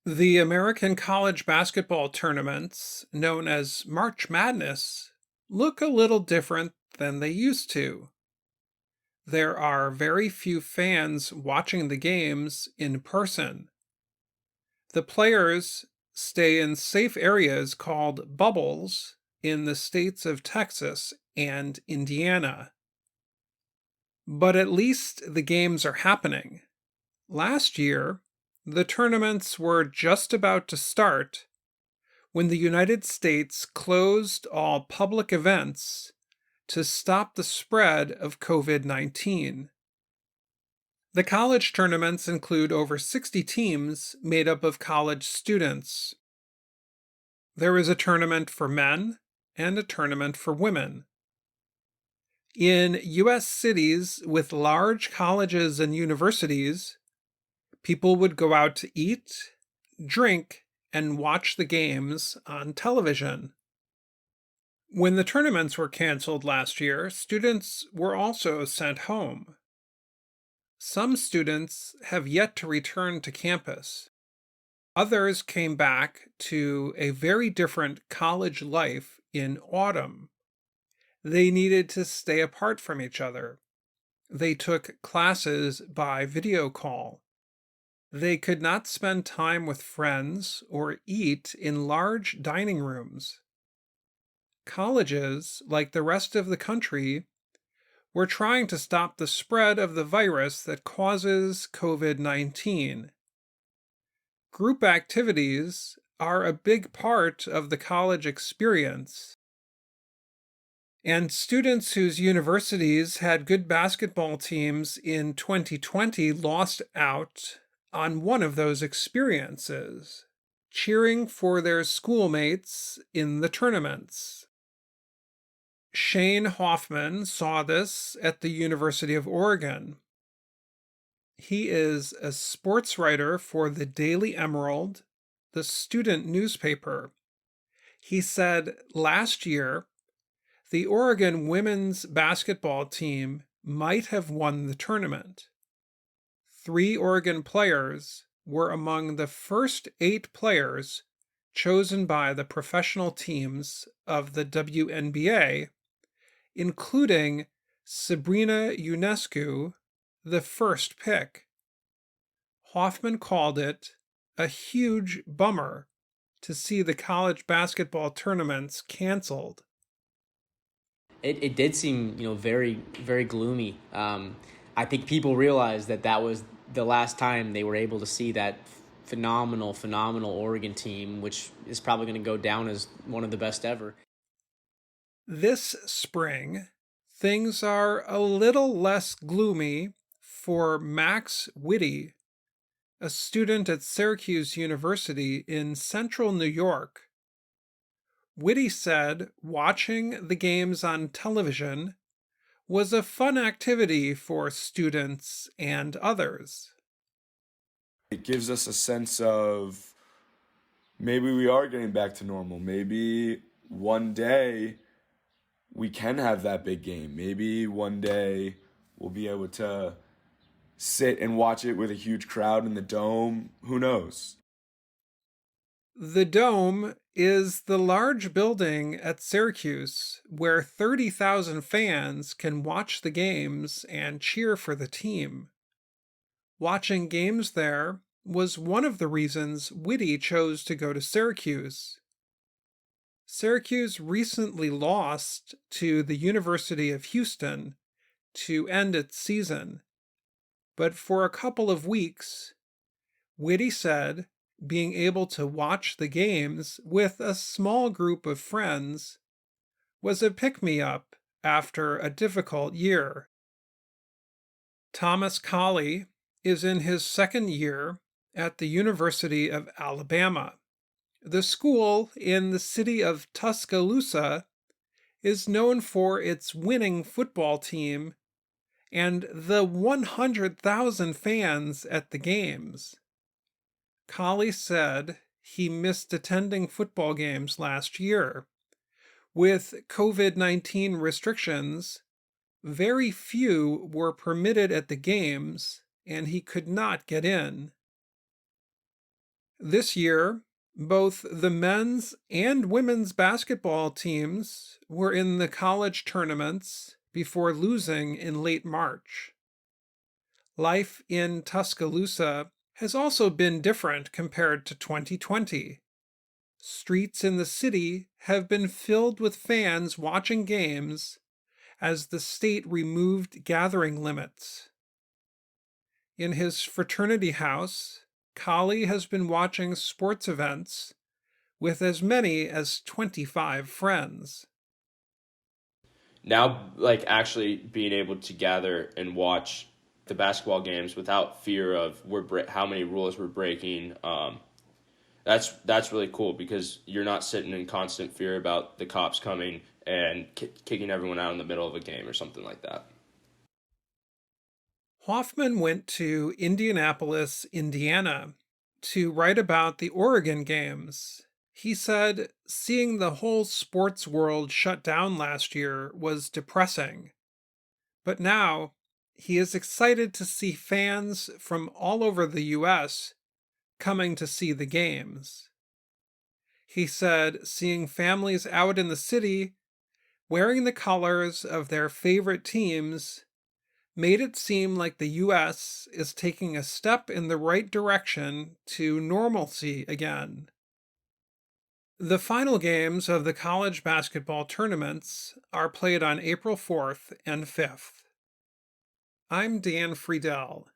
The American college basketball tournaments, known as March Madness, look a little different than they used to. There are very few fans watching the games in person. The players stay in safe areas called bubbles in the states of Texas and Indiana. But at least the games are happening. Last year, the tournaments were just about to start when the United States closed all public events to stop the spread of COVID 19. The college tournaments include over 60 teams made up of college students. There is a tournament for men and a tournament for women. In U.S. cities with large colleges and universities, people would go out to eat, drink, and watch the games on television. When the tournaments were canceled last year, students were also sent home. Some students have yet to return to campus. Others came back to a very different college life in autumn. They needed to stay apart from each other. They took classes by video call. They could not spend time with friends or eat in large dining rooms. Colleges, like the rest of the country, were trying to stop the spread of the virus that causes COVID 19. Group activities are a big part of the college experience, and students whose universities had good basketball teams in 2020 lost out on one of those experiences, cheering for their schoolmates in the tournaments. Shane Hoffman saw this at the University of Oregon. He is a sports writer for the Daily Emerald, the student newspaper. He said last year, the Oregon women's basketball team might have won the tournament. 3 Oregon players were among the first 8 players chosen by the professional teams of the WNBA, including Sabrina Ionescu, the first pick. Hoffman called it a huge bummer to see the college basketball tournaments canceled. It did seem, very, very gloomy. I think people realized that that was the last time they were able to see that phenomenal, phenomenal Oregon team, which is probably going to go down as one of the best ever. This spring, things are a little less gloomy for Max Whitty, a student at Syracuse University in central New York. Whitty said watching the games on television was a fun activity for students and others. It gives us a sense of maybe we are getting back to normal. Maybe one day we can have that big game. Maybe one day we'll be able to sit and watch it with a huge crowd in the dome. Who knows? The Dome is the large building at Syracuse where 30,000 fans can watch the games and cheer for the team. Watching games there was one of the reasons Whitty chose to go to Syracuse. Syracuse recently lost to the University of Houston to end its season, but for a couple of weeks, Whitty said being able to watch the games with a small group of friends was a pick me up after a difficult year. Thomas Colley is in his second year at the University of Alabama. The school in the city of Tuscaloosa is known for its winning football team and the 100,000 fans at the games. Colley said he missed attending football games last year. With COVID 19 restrictions, very few were permitted at the games, and he could not get in. This year, both the men's and women's basketball teams were in the college tournaments before losing in late March. Life in Tuscaloosa has also been different compared to 2020. Streets in the city have been filled with fans watching games as the state removed gathering limits. In his fraternity house, Kali has been watching sports events with as many as 25 friends. Now, like actually being able to gather and watch the basketball games without fear of how many rules we're breaking, that's really cool because you're not sitting in constant fear about the cops coming and kicking everyone out in the middle of a game or something like that. Hoffman went to Indianapolis, Indiana, to write about the Oregon Games. He said seeing the whole sports world shut down last year was depressing. But now he is excited to see fans from all over the U.S. coming to see the games. He said seeing families out in the city wearing the colors of their favorite teams made it seem like the U.S. is taking a step in the right direction to normalcy again. The final games of the college basketball tournaments are played on April 4th and 5th. I'm Dan Friedel.